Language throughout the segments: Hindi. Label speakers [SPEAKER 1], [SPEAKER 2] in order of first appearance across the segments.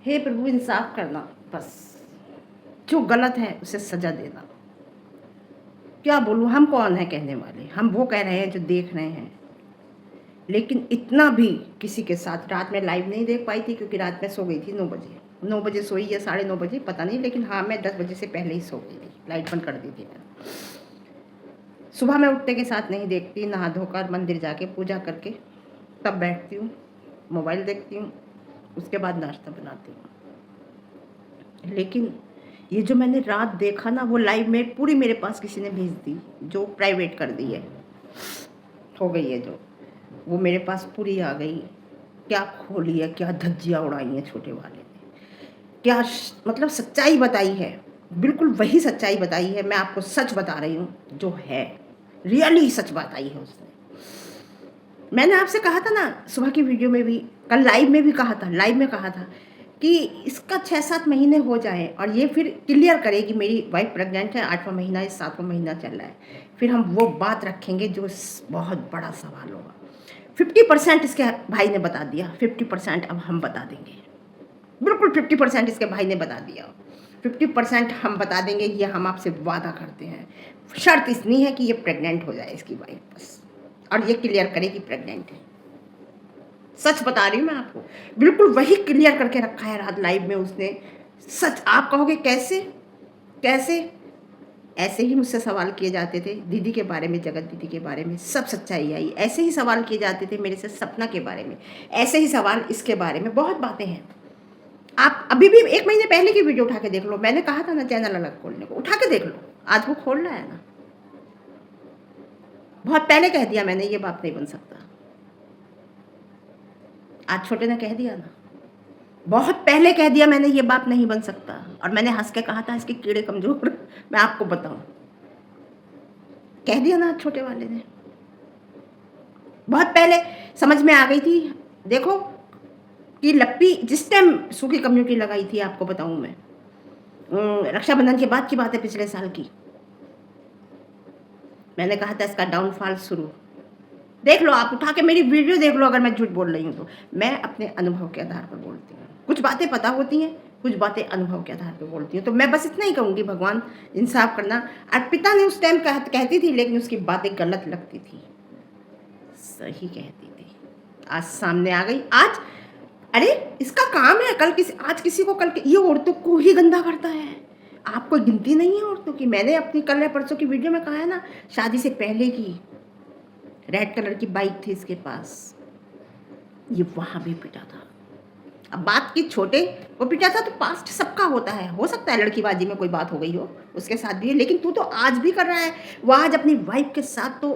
[SPEAKER 1] हे प्रभु इंसाफ करना, बस जो गलत है उसे सजा देना। क्या बोलूँ, हम कौन है कहने वाले, हम वो कह रहे हैं जो देख रहे हैं। लेकिन इतना भी किसी के साथ रात में लाइव नहीं देख पाई थी, क्योंकि रात में सो गई थी 9 बजे सोई या 9:30 पता नहीं, लेकिन हाँ मैं 10 बजे से पहले ही सो गई थी, लाइट बंद कर दी थी मैंने। सुबह मैं उठते के साथ नहीं देखती, नहा धोकर मंदिर जाके पूजा करके तब बैठती हूँ, मोबाइल देखती हूँ, उसके बाद नाश्ता बनाती हूँ। लेकिन ये जो मैंने रात देखा ना, वो लाइव में पूरी मेरे पास किसी ने भेज दी, जो प्राइवेट कर दी है, हो गई है जो, वो मेरे पास पूरी आ गई। क्या खोली है, क्या धज्जियाँ उड़ाई हैं छोटे वाले ने, क्या मतलब सच्चाई बताई है, बिल्कुल वही सच्चाई बताई है। मैं आपको सच बता रही हूँ जो है, रियली सच बताई है उसने। मैंने आपसे कहा था ना सुबह की वीडियो में भी, कल लाइव में भी कहा था, लाइव में कहा था कि इसका 6-7 महीने हो जाए और ये फिर क्लियर करे कि मेरी वाइफ प्रेग्नेंट है, 8वां महीना, 7वां महीना चल रहा है, फिर हम वो बात रखेंगे जो बहुत बड़ा सवाल होगा। 50% इसके भाई ने बता दिया, 50% अब हम बता देंगे, बिल्कुल 50% इसके भाई ने बता दिया, 50% हम बता देंगे, ये हम आपसे वादा करते हैं। शर्त इतनी है कि ये प्रेग्नेंट हो जाए इसकी वाइफ, बस, और ये क्लियर करे कि प्रेग्नेंट है। सच बता रही हूँ मैं आपको, बिल्कुल वही क्लियर करके रखा है रात लाइव में उसने। सच। आप कहोगे कैसे, कैसे? ऐसे ही मुझसे सवाल किए जाते थे दीदी के बारे में, जगत दीदी के बारे में, सब सच्चाई आई। ऐसे ही सवाल किए जाते थे मेरे से सपना के बारे में, ऐसे ही सवाल इसके बारे में, बहुत बातें हैं। आप अभी भी 1 महीने पहले की वीडियो उठा के देख लो, मैंने कहा था ना चैनल अलग खोलने को, उठा के देख लो, आज वो खोल रहा है ना। बहुत पहले कह दिया मैंने ये बाप नहीं बन सकता, आज छोटे ने कह दिया ना, बहुत पहले कह दिया मैंने ये बाप नहीं बन सकता। और मैंने हंस के कहा था इसके कीड़े कमजोर, मैं आपको बताऊं, कह दिया ना छोटे वाले ने, बहुत पहले समझ में आ गई थी। देखो कि लप्पी जिस टाइम सूखी कम्युनिटी लगाई थी, आपको बताऊं मैं, रक्षाबंधन के बाद की बात है, पिछले साल की, मैंने कहा था इसका डाउनफॉल शुरू। देख लो, आप उठा के मेरी वीडियो देख लो, अगर मैं झूठ बोल रही हूँ तो। मैं अपने अनुभव के आधार पर बोलती हूँ, कुछ बातें पता होती हैं, कुछ बातें अनुभव के आधार पर बोलती हूँ। तो मैं बस इतना ही कहूँगी, भगवान इंसाफ करना। अर्पिता ने उस टाइम कहती थी, लेकिन उसकी बातें गलत लगती थी, सही कहती थी। आज सामने आ गई, आज अरे इसका काम है, कल किसी, आज किसी को, कल ये औरतों को ही गंदा करता है। आपको गिनती नहीं है औरतों की। मैंने अपनी कल या परसों की वीडियो में कहा है ना, शादी से पहले की रेड कलर की बाइक थी इसके पास, ये वहां भी पिटा था। अब बात की छोटे वो पिटा था, तो पास्ट सबका होता है, हो सकता है लड़कीबाजी में कोई बात हो गई हो उसके साथ भी, लेकिन तू तो आज भी कर रहा है। वो आज अपनी वाइफ के साथ तो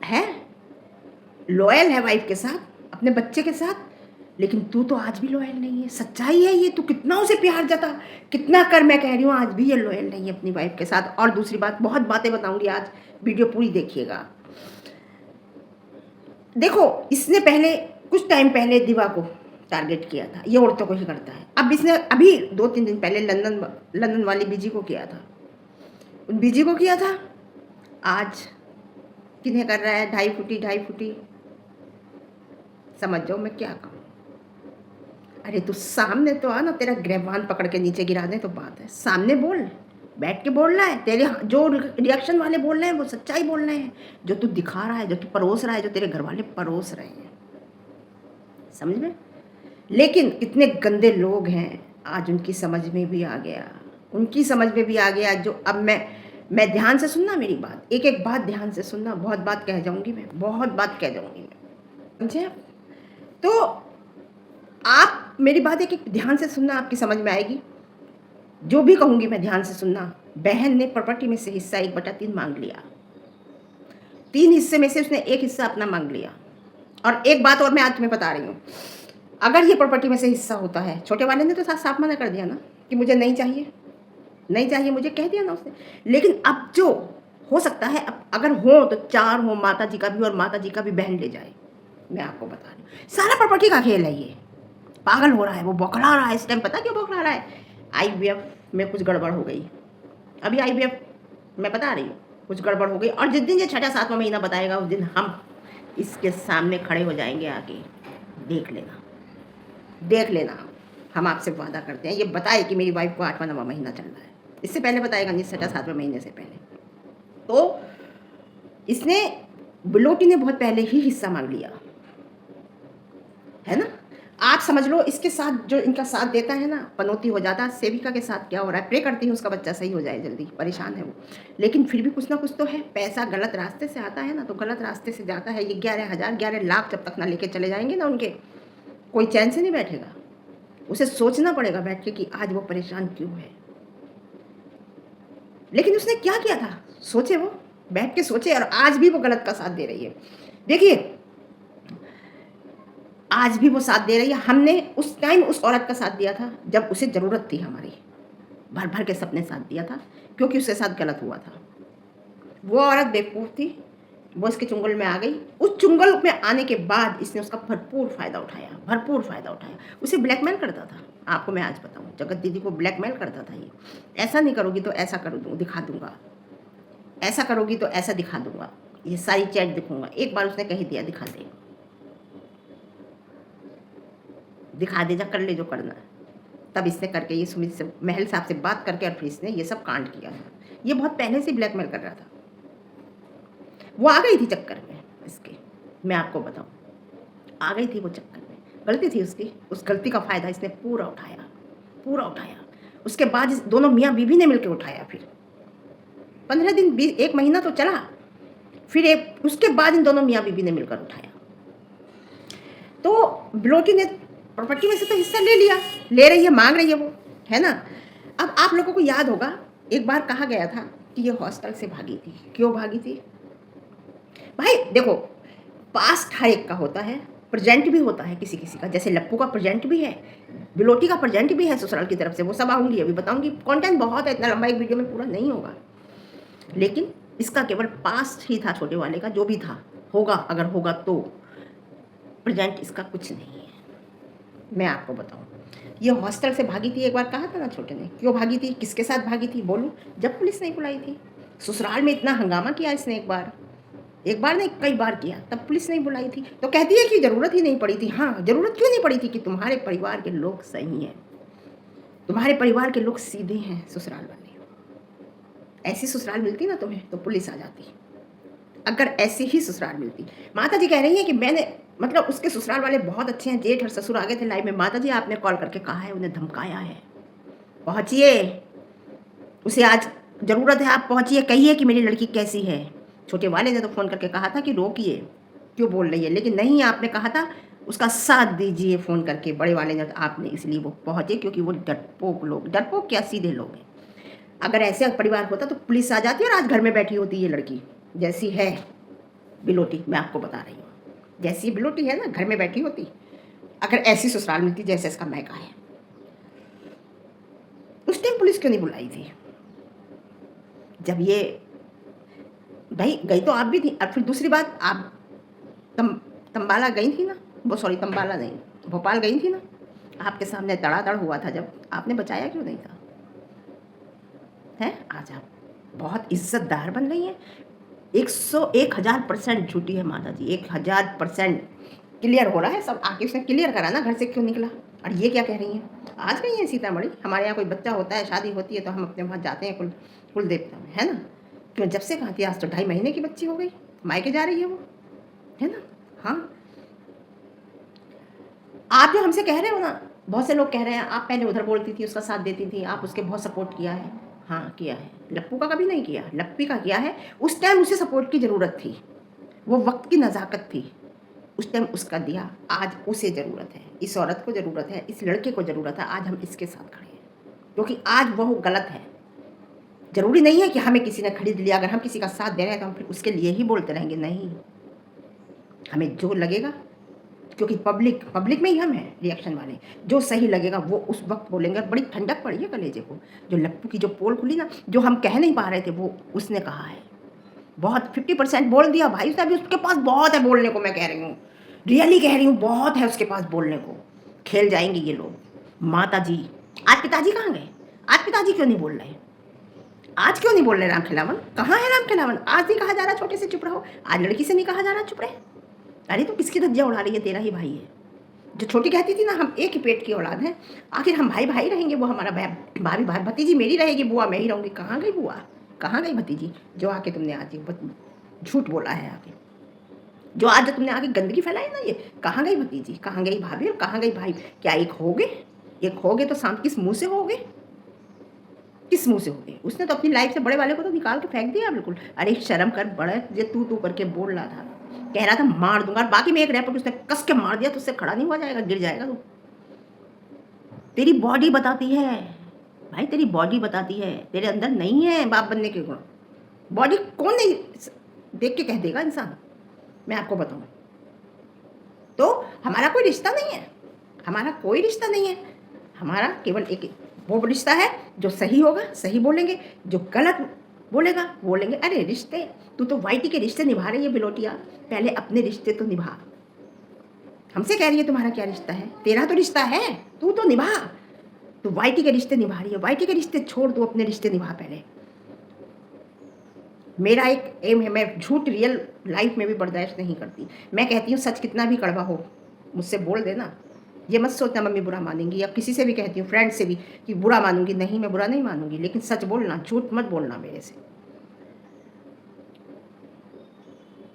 [SPEAKER 1] है, लॉयल है वाइफ के साथ, अपने बच्चे के साथ, लेकिन तू तो आज भी लॉयल नहीं है। सच्चाई है ये, तू कितना उसे प्यार जता, कितना कर, मैं कह रही हूँ आज भी ये लॉयल नहीं है अपनी वाइफ के साथ। और दूसरी बात, बहुत बातें बताऊंगी आज, वीडियो पूरी देखिएगा। देखो, इसने पहले कुछ टाइम पहले दिवा को टारगेट किया था, ये औरतों को ही करता है। अब इसने अभी 2-3 दिन पहले लंदन वाली बीजी को किया था, उन बीजी को किया था। आज किन्हें कर रहा है, 2.5 फुटी, समझ जाओ मैं क्या कहूँ। अरे तू सामने तो आ ना, तेरा गिरबान पकड़ के नीचे गिरा दे तो बात है, सामने बोल, बैठ के बोल रहा है। तेरे जो रिएक्शन वाले बोल रहे हैं वो सच्चाई बोल रहे हैं, जो तू दिखा रहा है, जो तू परोस रहा है, जो तेरे घर वाले परोस रहे हैं, समझ में। लेकिन कितने गंदे लोग हैं, आज उनकी समझ में भी आ गया, उनकी समझ में भी आ गया। जो अब मैं ध्यान से सुनना मेरी बात, एक एक बात ध्यान से सुनना, बहुत बात कह जाऊंगी मैं, बहुत बात कह जाऊंगी मैं, समझे। तो आप मेरी बात एक एक ध्यान से सुनना, आपकी समझ में आएगी। जो भी कहूंगी मैं ध्यान से सुनना। बहन ने प्रॉपर्टी में से हिस्सा 1/3 मांग लिया, 3 हिस्से में से उसने 1 हिस्सा अपना मांग लिया। और एक बात और मैं आज तुम्हें बता रही हूँ, अगर ये प्रॉपर्टी में से हिस्सा होता है, छोटे वाले ने तो साफ मना कर दिया ना कि मुझे नहीं चाहिए, नहीं चाहिए, मुझे कह दिया ना उसने। लेकिन अब जो हो सकता है, अब अगर हो तो 4 हो, माता जी का भी और माता जी का भी बहन ले जाए। मैं आपको बता रही हूँ, सारा प्रॉपर्टी का खेल है ये। पागल हो रहा है वो, बौखला रहा है इस टाइम, पता क्यों बौखला रहा है? IVF में कुछ गड़बड़ हो गई, अभी IVF मैं बता रही हूँ, कुछ गड़बड़ हो गई। और जिस दिन ये 6-7वां महीना बताएगा, उस दिन हम इसके सामने खड़े हो जाएंगे आके, देख लेना। देख लेना, हम आपसे वादा करते हैं। ये बताए कि मेरी वाइफ को 8वां 9वां महीना चल रहा है, इससे पहले बताएगा नहीं, 6 7वें महीने से पहले। तो इसने बिलोटी ने बहुत पहले ही हिस्सा मांग लिया है ना। आप समझ लो इसके साथ जो इनका साथ देता है ना, पनौती हो जाता है। सेविका के साथ क्या हो रहा है, प्रे करती है उसका बच्चा सही हो जाए जल्दी, परेशान है वो, लेकिन फिर भी कुछ ना कुछ तो है। पैसा गलत रास्ते से आता है ना, तो गलत रास्ते से जाता है। ये 11,000 11 लाख जब तक ना लेके चले जाएंगे ना उनके, कोई चैन से नहीं बैठेगा। उसे सोचना पड़ेगा बैठ के कि आज वो परेशान क्यों है। लेकिन उसने क्या किया था, सोचे, वो बैठ के सोचे, और आज भी वो गलत का साथ दे रही है। देखिए आज भी वो साथ दे रही है। हमने उस टाइम उस औरत का साथ दिया था जब उसे ज़रूरत थी हमारी, भर भर के सबने साथ दिया था, क्योंकि उसके साथ गलत हुआ था। वो औरत बेवकूफ़ थी, वो इसके चुंगल में आ गई। उस चुंगल में आने के बाद इसने उसका भरपूर फ़ायदा उठाया, भरपूर फ़ायदा उठाया। उसे ब्लैकमेल करता था, आपको मैं आज बताऊँ, जगत दीदी को ब्लैकमेल करता था ये। ऐसा नहीं करोगी तो ऐसा कर दूँ, दिखा दूँगा, ऐसा करोगी तो ऐसा दिखा दूँगा, ये सारी चैट दिखाऊँगा। एक बार उसने कह दिया दिखा दे, दिखा दे, जा कर ले जो करना है। तब इसने करके ये सुमित से, महल साहब से बात करके, और फिर इसने ये सब कांड किया है। ये बहुत पहले से ब्लैकमेल कर रहा था। वो आ गई थी चक्कर में इसके, मैं आपको बताऊं, आ गई थी वो चक्कर में। गलती थी उसकी, उस गलती का फ़ायदा इसने पूरा उठाया, पूरा उठाया। उसके बाद इस दोनों मियाँ बीवी ने मिलकर उठाया। फिर 15 दिन 1 महीना तो चला, फिर उसके बाद इन दोनों मियाँ बीवी ने मिलकर उठाया। तो बिलोटी ने प्रॉपर्टी में से तो हिस्सा ले लिया, ले रही है, मांग रही है वो, है ना। अब आप लोगों को याद होगा, एक बार कहा गया था कि ये हॉस्टल से भागी थी। क्यों भागी थी भाई? देखो, पास्ट हर एक का होता है, प्रेजेंट भी होता है किसी किसी का। जैसे लप्पू का प्रेजेंट भी है, बिलोटी का प्रेजेंट भी है ससुराल की तरफ से। वो सब आऊँगी, अभी बताऊँगी। कंटेंट बहुत है, इतना लंबा एक वीडियो में पूरा नहीं होगा, लेकिन इसका केवल पास्ट ही था, छोटे वाले का जो भी था, होगा अगर होगा तो। प्रेजेंट इसका कुछ नहीं है। मैं आपको बताऊं, ये हॉस्टल से भागी थी। एक बार कहा था ना छोटे ने, क्यों भागी थी, किसके साथ भागी थी बोलूं? जब पुलिस नहीं बुलाई थी। ससुराल में इतना हंगामा किया इसने, एक बार नहीं कई बार किया, तब पुलिस नहीं बुलाई थी। तो कहती है कि ज़रूरत ही नहीं पड़ी थी। हाँ, ज़रूरत क्यों नहीं पड़ी थी? कि तुम्हारे परिवार के लोग सही हैं, तुम्हारे परिवार के लोग सीधे हैं ससुराल वाले। ऐसी ससुराल मिलती ना तुम्हें तो पुलिस आ जाती, अगर ऐसी ही ससुराल मिलती। माता जी कह रही हैं कि मैंने, मतलब उसके ससुराल वाले बहुत अच्छे हैं। जेठ और ससुर आ गए थे लाइव में। माता जी आपने कॉल करके कहा है, उन्हें धमकाया है, पहुँचिए, उसे आज ज़रूरत है, आप पहुँचिए, कहिए कि मेरी लड़की कैसी है। छोटे वाले ने तो फ़ोन करके कहा था कि रोकिए, क्यों बोल रही है, लेकिन नहीं, आपने कहा था उसका साथ दीजिए फ़ोन करके। बड़े वाले ने, आपने, इसलिए वो पहुँचे, क्योंकि वो डरपोक लोग, डरपोक क्या सीधे लोग हैं। अगर ऐसे परिवार होता तो पुलिस आ जाती और आज घर में बैठी होती ये लड़की, जैसी है बिलोटी। मैं आपको बता रही हूँ, जैसी बिलोटी है ना, घर में बैठी होती। अगर ऐसी ससुराल मिलती जैसे इसका मैका है। उस टाइम पुलिस क्यों नहीं बुलाई थी? जब ये भाई गई तो आप भी थी। और फिर दूसरी बात, आप तंबाला गई थी ना, वो सॉरी तंबाला नहीं, भोपाल गई थी ना, आपके सामने तड़ातड़ हुआ था, जब आपने बचाया क्यों नहीं था? है, आज आप बहुत इज्जतदार बन रही हैं। 1000% झूठी है माता जी, 1000% क्लियर हो रहा है सब। आके उसने क्लियर करा ना, घर से क्यों निकला। और ये क्या कह रही हैं, आज गई हैं सीतामढ़ी। हमारे यहाँ कोई बच्चा होता है, शादी होती है, तो हम अपने वहाँ जाते हैं कुल देवता में, है ना। क्यों, जब से कहाँ थी, आज तो 2.5 महीने की बच्ची हो गई, मायके जा रही है वो, है ना। हाँ, आप जो हमसे कह रहे हो ना, बहुत से लोग कह रहे हैं आप पहले उधर बोलती थी, उसका साथ देती थी, आप उसके बहुत सपोर्ट किया है। हाँ किया है, लप्पू का कभी नहीं किया, लप्पी का किया है। उस टाइम उसे सपोर्ट की ज़रूरत थी, वो वक्त की नज़ाकत थी, उस टाइम उसका दिया। आज उसे ज़रूरत है, इस औरत को ज़रूरत है, इस लड़के को ज़रूरत है। आज हम इसके साथ खड़े हैं, क्योंकि आज वह गलत है। ज़रूरी नहीं है कि हमें किसी ने खरीद लिया, अगर हम किसी का साथ दे रहे हैं तो हम फिर उसके लिए ही बोलते रहेंगे, नहीं। हमें जो लगेगा, क्योंकि पब्लिक में ही हम हैं रिएक्शन वाले, जो सही लगेगा वो उस वक्त बोलेंगे। बड़ी ठंडक पड़ी है कलेजे को। जो लप्पू की जो पोल खुली ना, जो हम कह नहीं पा रहे थे, वो उसने कहा है। बहुत 50% बोल दिया भाई साहब, उसके पास बहुत है बोलने को। मैं कह रही हूँ, रियली कह रही हूँ, बहुत है उसके पास बोलने को। खेल जाएंगे ये लोग। माता जी, आज पिताजी कहाँ गए? आज पिताजी क्यों नहीं बोल रहे? आज क्यों नहीं बोल रहे? राम खिलावन कहाँ है? राम खिलावन आज नहीं कहा जा रहा छोटे से चुप रहो, आज लड़की से नहीं कहा जा रहा चुप रहे। अरे तू किसकी धज्जियाँ उड़ा रही है? तेरा ही भाई है, जो छोटी कहती थी ना हम एक ही पेट की औलाद हैं, आखिर हम भाई भाई रहेंगे, वो हमारा भाभी भाई भतीजी मेरी रहेगी, बुआ मैं ही रहूँगी। कहाँ गई बुआ, कहाँ गई भतीजी, जो आके तुमने आज झूठ बोला है आके, जो आज तुमने आगे गंदगी फैलाई ना, ये कहाँ गई भतीजी, कहाँ गई भाभी और कहाँ गई भाई। क्या एक होगे, एक होगे तो शाम किस मुँह से होगे, किस मुँह से होगे। उसने तो अपनी लाइफ से बड़े वाले को तो निकाल के फेंक दिया बिल्कुल। अरे शर्म कर, बड़े ये तू करके बोल रहा था, कह रहा था मार दूंगा, और बाकी में एक रैपर उसने कस के मार दिया तो उससे खड़ा नहीं हुआ जाएगा, गिर जाएगा तू। तेरी बॉडी बताती है भाई, तेरी बॉडी बताती है, तेरे अंदर नहीं है बाप बनने के गुण। बॉडी कौन नहीं देख के कह देगा इंसान, मैं आपको बताऊं। तो हमारा कोई रिश्ता नहीं है, हमारा कोई रिश्ता नहीं है, हमारा केवल एक वो रिश्ता है जो सही होगा सही बोलेंगे, जो गलत बोलेगा बोलेंगे। अरे रिश्ते, तू तो वाईटी के रिश्ते निभा रही है बिलोटिया, पहले अपने रिश्ते तो निभा। हमसे कह रही है तुम्हारा क्या रिश्ता है, तेरा तो रिश्ता है, तू तो निभा। तू वाईटी के रिश्ते निभा रही है, वाईटी के रिश्ते छोड़, तू अपने रिश्ते निभा पहले। मेरा एक एम है, मैं झूठ रियल लाइफ में भी बर्दाश्त नहीं करती। मैं कहती हूँ सच कितना भी कड़वा हो मुझसे बोल देना, ये मत सोचना मम्मी बुरा मानेंगी, या किसी से भी कहती हूँ फ्रेंड से भी कि बुरा मानूंगी, नहीं मैं बुरा नहीं मानूंगी, लेकिन सच बोलना, झूठ मत बोलना मेरे से।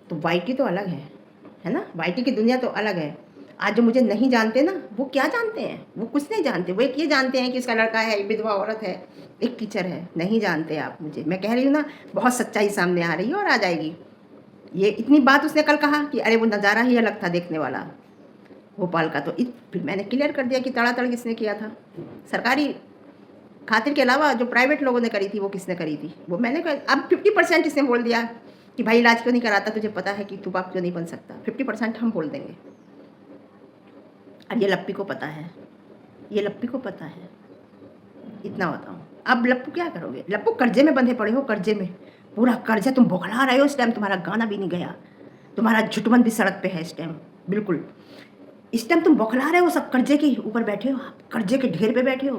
[SPEAKER 1] तो वाईटी तो अलग है ना, वाईटी की दुनिया तो अलग है। आज जो मुझे नहीं जानते ना, वो क्या जानते हैं, वो कुछ नहीं जानते। वो एक ये जानते हैं कि इसका लड़का है, विधवा औरत है, एक टीचर है, नहीं जानते आप मुझे। मैं कह रही हूँ ना, बहुत सच्चाई सामने आ रही है और आ जाएगी। ये इतनी बात उसने कल कहा कि अरे वो नज़ारा ही अलग था देखने वाला भोपाल का, तो फिर मैंने क्लियर कर दिया कि तड़ातड़ किसने किया था। सरकारी खातिर के अलावा जो प्राइवेट लोगों ने करी थी वो किसने करी थी, वो मैंने कहा। अब 50% इसने बोल दिया कि भाई इलाज क्यों नहीं कराता, तुझे पता है कि तू बाप क्यों नहीं बन सकता। 50% हम बोल देंगे, और ये लप्पी को पता है, ये लप्पी को पता है, इतना बताऊँ। अब लप्पू क्या करोगे, लप्पू कर्जे में बंधे पड़े हो, कर्जे में पूरा कर्जा तुम बौखला रहे हो। इस टाइम तुम्हारा गाना भी नहीं गया, तुम्हारा झुटमन भी सड़क पे है इस टाइम, बिल्कुल इस टाइम तुम बौखला रहे हो, सब कर्जे के ऊपर बैठे हो, कर्जे के ढेर पे बैठे हो।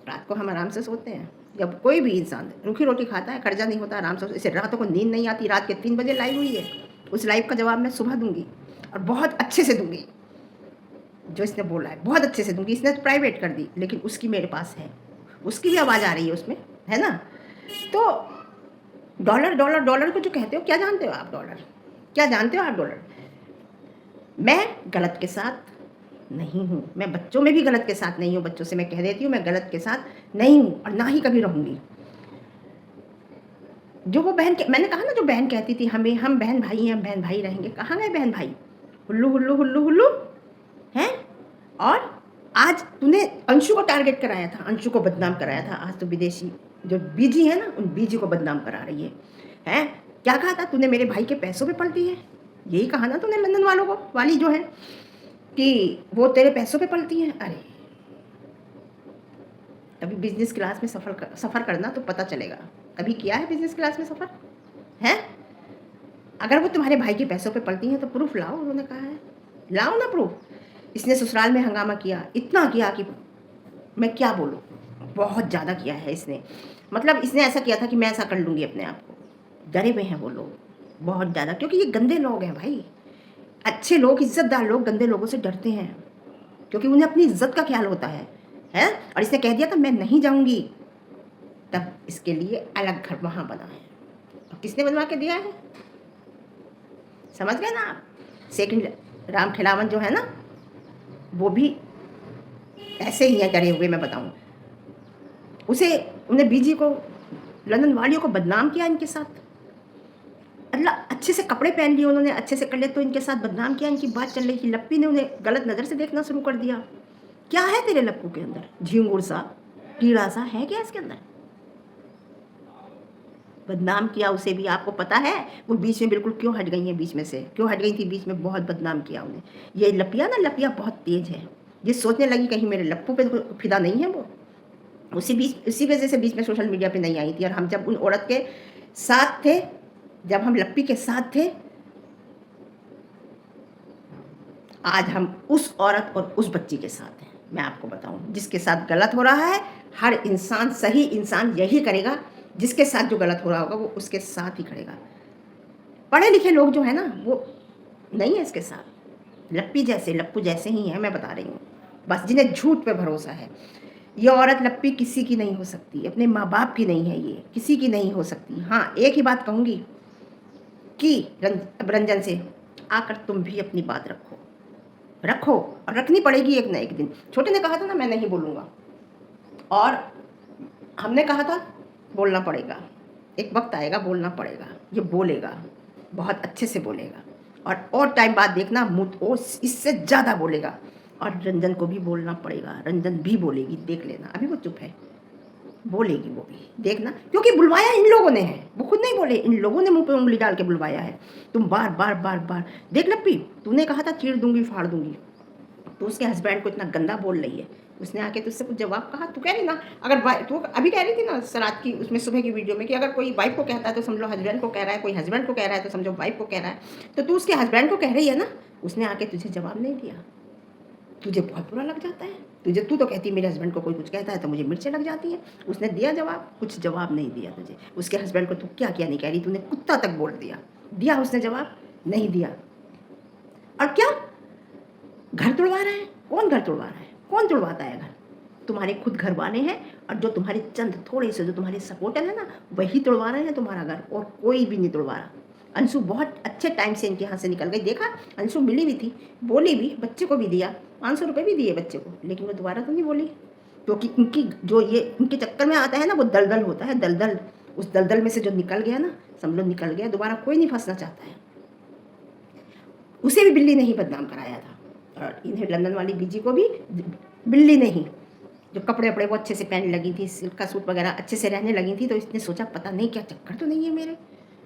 [SPEAKER 1] रात को हम आराम से सोते हैं, जब कोई भी इंसान रूखी रोटी खाता है, कर्जा नहीं होता, आराम से। इसे रातों को नींद नहीं आती। रात के 3 बजे लाइव हुई है, उस लाइव का जवाब मैं सुबह दूंगी, और बहुत अच्छे से दूंगी। जो इसने बोला है बहुत अच्छे से दूंगी। इसने तो प्राइवेट कर दी, लेकिन उसकी मेरे पास है, उसकी भी आवाज़ आ रही है उसमें, है ना। तो डॉलर डॉलर डॉलर को जो कहते हो, क्या जानते हो आप डॉलर, क्या जानते हो आप डॉलर। मैं गलत के साथ नहीं हूँ, मैं बच्चों में भी गलत के साथ नहीं हूँ। बच्चों से मैं कह देती हूँ मैं गलत के साथ नहीं हूँ, और ना ही कभी रहूँगी। जो वो बहन मैंने कहा ना, जो बहन कहती थी हमें हम बहन भाई हैं, हम बहन भाई रहेंगे, कहाँ गए बहन भाई, हुल्लू हुल्लू हुल्लू हुल्लू हैं। और आज तूने अंशु को टारगेट कराया था, अंशु को बदनाम कराया था। आज तो विदेशी जो बीजी है ना, उन बीजी को बदनाम करा रही है। हैं, क्या कहा था तूने, मेरे भाई के पैसों पे पलती है, यही कहा ना तूने लंदन वालों को, वाली जो है कि वो तेरे पैसों पे पलती हैं। अरे अभी बिजनेस क्लास में सफ़र करना तो पता चलेगा। कभी किया है बिजनेस क्लास में सफ़र है? अगर वो तुम्हारे भाई के पैसों पे पलती हैं तो प्रूफ लाओ, उन्होंने कहा है, लाओ ना प्रूफ। इसने ससुराल में हंगामा किया, इतना किया कि मैं क्या बोलूँ, बहुत ज़्यादा किया है इसने। मतलब इसने ऐसा किया था कि मैं ऐसा कर लूँगी अपने आप को। डरे हुए हैं वो लोग बहुत ज़्यादा, क्योंकि ये गंदे लोग हैं भाई। अच्छे लोग, इज्जतदार लोग गंदे लोगों से डरते हैं, क्योंकि उन्हें अपनी इज्जत का ख्याल होता है। और इसने कह दिया था मैं नहीं जाऊँगी, तब इसके लिए अलग घर वहाँ बना है। और किसने बनवा के दिया है, समझ गए ना आप। सेकंड राम खिलावन जो है ना, वो भी ऐसे ही है करे हुए, मैं बताऊँ। उन्हें बीजी को, लंदन वालियों को बदनाम किया इनके साथ। अल्लाह, अच्छे से कपड़े पहन लिए उन्होंने, अच्छे से कर ले, तो इनके साथ बदनाम किया। इनकी बात चल रही थी, लप्पी ने उन्हें गलत नज़र से देखना शुरू कर दिया। क्या है तेरे लप्पू के अंदर, झींगुर सा, कीड़ा सा है क्या इसके अंदर। बदनाम किया उसे भी, आपको पता है वो बीच में बिल्कुल क्यों हट गई हैं, बीच में से क्यों हट गई थी, बीच में बहुत बदनाम किया उन्हें। ये लपिया ना, लपिया बहुत तेज है, ये सोचने लगी कहीं मेरे लप्पू पे फिदा नहीं है वो। उसी वजह से बीच में सोशल मीडिया पे नहीं आई थी। और हम जब उन औरत के साथ थे, जब हम लप्पी के साथ थे, आज हम उस औरत और उस बच्ची के साथ हैं। मैं आपको बताऊं, जिसके साथ गलत हो रहा है, हर इंसान, सही इंसान यही करेगा। जिसके साथ जो गलत हो रहा होगा वो उसके साथ ही खड़ेगा। पढ़े लिखे लोग जो है ना, वो नहीं है इसके साथ, लप्पू जैसे ही हैं, मैं बता रही हूँ। बस जिन्हें झूठ पे भरोसा है। ये औरत लप्पी किसी की नहीं हो सकती, अपने माँ बाप की नहीं है, ये किसी की नहीं हो सकती। हाँ, एक ही बात कहूँगी कि रंजन से आकर तुम भी अपनी बात रखो, रखो, और रखनी पड़ेगी एक ना एक दिन। छोटे ने कहा था ना मैं नहीं बोलूँगा, और हमने कहा था बोलना पड़ेगा, एक वक्त आएगा बोलना पड़ेगा। ये बोलेगा, बहुत अच्छे से बोलेगा, और टाइम बाद देखना मुँह और इससे ज़्यादा बोलेगा। और रंजन को भी बोलना पड़ेगा, रंजन भी बोलेगी, देख लेना। अभी वो चुप है, बोलेगी वो भी, देखना। क्योंकि बुलवाया इन लोगों ने है, वो खुद नहीं बोले, इन लोगों ने मुंह पे उंगली डाल के बुलवाया है। तुम बार बार बार बार देख लप्पी, तूने कहा था चीर दूंगी फाड़ दूंगी, तो उसके हस्बैंड को इतना गंदा बोल रही है। उसने आके तुझसे कुछ जवाब कहा? तू कह रही ना, अगर तू अभी कह रही थी ना रात की उसमें सुबह की वीडियो में, कि अगर कोई वाइफ को कहता है तो समझ लो हस्बैंड को कह रहा है, कोई हस्बैंड को कह रहा है तो समझो वाइफ को कह रहा है। तो तू उसके हस्बैंड को कह रही है ना, उसने आके तुझे जवाब नहीं दिया, तुझे बहुत बुरा लग जाता है। तू तो कहती है मेरे हस्बैंड को कोई कुछ कहता है तो मुझे मिर्चें लग जाती हैं। उसने दिया जवाब? कुछ जवाब नहीं दिया तुझे। उसके हस्बैंड को तू क्या क्या नहीं कह रही, तूने कुत्ता तक बोल दिया उसने जवाब? नहीं दिया। और क्या घर तोड़वा रहे हैं? कौन घर तोड़वा रहा है? कौन तोड़वाता है घर? तुम्हारे खुद घर वाले हैं, और जो तुम्हारे चंद थोड़े से जो तुम्हारे सपोर्टर है ना, वही तोड़वा रहे हैं तुम्हारा घर, और कोई भी नहीं तोड़वा रहा। अंशु बहुत अच्छे टाइम से इनके हाथ से निकल गई। देखा, अंशु मिली भी थी, बोली भी, बच्चे को भी दिया, 500 रुपये भी दिए बच्चे को, लेकिन वो दोबारा तो नहीं बोली। क्योंकि इनकी जो ये इनके चक्कर में आता है ना, वो दलदल होता है, दलदल। उस दलदल में से जो निकल गया ना, समझ लो निकल गया, दोबारा कोई नहीं फंसना चाहता है। उसे भी बिल्ली ने ही बदनाम कराया था, और इन्हें लंदन वाली बीजी को भी बिल्ली ने ही। जो कपड़े वपड़े वो अच्छे से पहनने लगी थी, सिल्क का सूट वगैरह अच्छे से रहने लगी थी, तो इसने सोचा पता नहीं क्या चक्कर तो नहीं है मेरे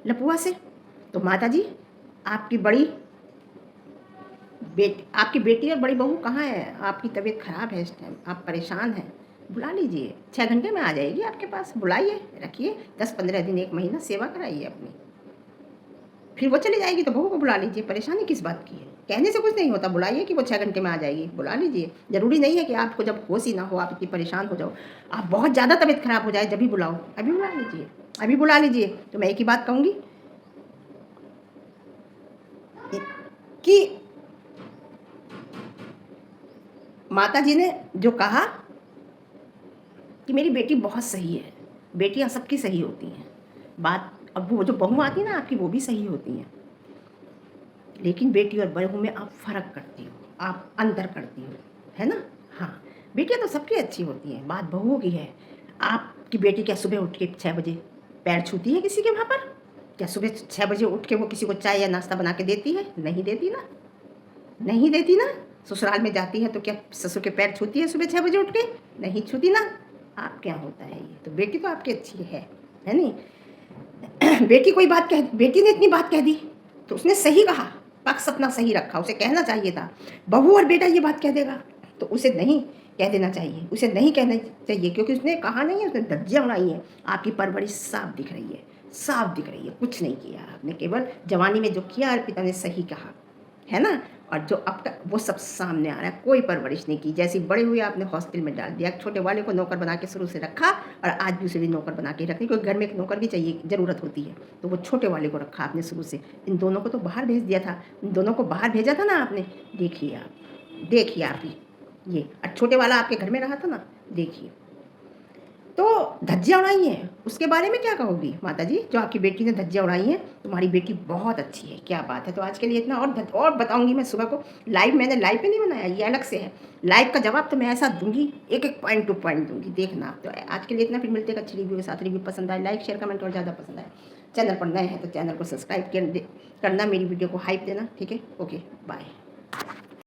[SPEAKER 1] लपुआ से। तो माता जी, आपकी आपकी बेटी और बड़ी बहू कहाँ है? आपकी तबीयत खराब है इस टाइम, आप परेशान हैं, बुला लीजिए, 6 घंटे में आ जाएगी आपके पास। बुलाइए, रखिए 10-15 दिन 1 महीना सेवा कराइए अपनी, फिर वो चली जाएगी तो बहू को बुला लीजिए। परेशानी किस बात की है? कहने से कुछ नहीं होता, बुलाइए कि वो 6 घंटे में आ जाएगी, बुला लीजिए। ज़रूरी नहीं है कि आपको जब होश ही ना हो, आप इतनी परेशान हो जाओ, आप बहुत ज़्यादा तबीयत खराब हो जाए जब भी बुलाओ। अभी बुला लीजिए, अभी बुला लीजिए। तो मैं एक ही बात कहूँगी कि माता जी ने जो कहा कि मेरी बेटी बहुत सही है, बेटियां सबकी सही होती हैं, बात। अब वो जो बहू आती है ना आपकी, वो भी सही होती हैं, लेकिन बेटी और बहू में आप फ़र्क करती हो, आप अंतर करती हो, है ना? हाँ, बेटियां तो सबकी अच्छी होती हैं, बात बहुओं की है। आपकी बेटी क्या सुबह उठ के 6 बजे पैर छूती है किसी के वहाँ पर? क्या सुबह 6 बजे उठ के वो किसी को चाय या नाश्ता बना के देती है? नहीं देती ना, नहीं देती ना। ससुराल में जाती है तो क्या ससुर के पैर छूती है सुबह 6 बजे उठ के? नहीं छूती ना। आप क्या होता है ये? तो बेटी तो आपकी अच्छी है नहीं? बेटी ने इतनी बात कह दी तो उसने सही कहा, पक्ष अपना सही रखा, उसे कहना चाहिए था। बहू और बेटा ये बात कह देगा तो उसे नहीं कह देना चाहिए, उसे नहीं कहना चाहिए, क्योंकि उसने कहा नहीं है, उसने धज्जियाँ उड़ाई हैं। आपकी परवरिश साफ दिख रही है, साफ दिख रही है, कुछ नहीं किया आपने, केवल जवानी में जो किया अर्पिता ने सही कहा, है ना? और जो अब तक वो सब सामने आ रहा है, कोई परवरिश नहीं की। जैसे बड़े हुए आपने हॉस्टल में डाल दिया, छोटे वाले को नौकर बना के शुरू से रखा, और आज भी उसे भी नौकर बना के रखने, क्योंकि घर में एक नौकर की चाहिए, ज़रूरत होती है, तो वो छोटे वाले को रखा आपने शुरू से। इन दोनों को तो बाहर भेज दिया था, इन दोनों को बाहर भेजा था ना आपने। देखिए आप ये, और छोटे वाला आपके घर में रहा था ना, देखिए। तो धज्जियाँ उड़ाई हैं, उसके बारे में क्या कहोगी माता जी? जो आपकी बेटी ने धज्जियाँ उड़ाई हैं, तुम्हारी बेटी बहुत अच्छी है, क्या बात है। तो आज के लिए इतना, और बताऊंगी मैं सुबह को। मैंने लाइव पे नहीं बनाया, ये अलग से है। लाइव का जवाब तो मैं ऐसा दूंगी, एक पॉइंट टू पॉइंट दूंगी, देखना। तो आज के लिए इतना, फिर मिलते हैं अच्छी रिव्यू के साथ। रिव्यू पसंद आए लाइक शेयर कमेंट, और ज़्यादा पसंद आए चैनल पर नए हैं तो चैनल को सब्सक्राइब करना, मेरी वीडियो को हाइप देना, ठीक है? Okay, bye.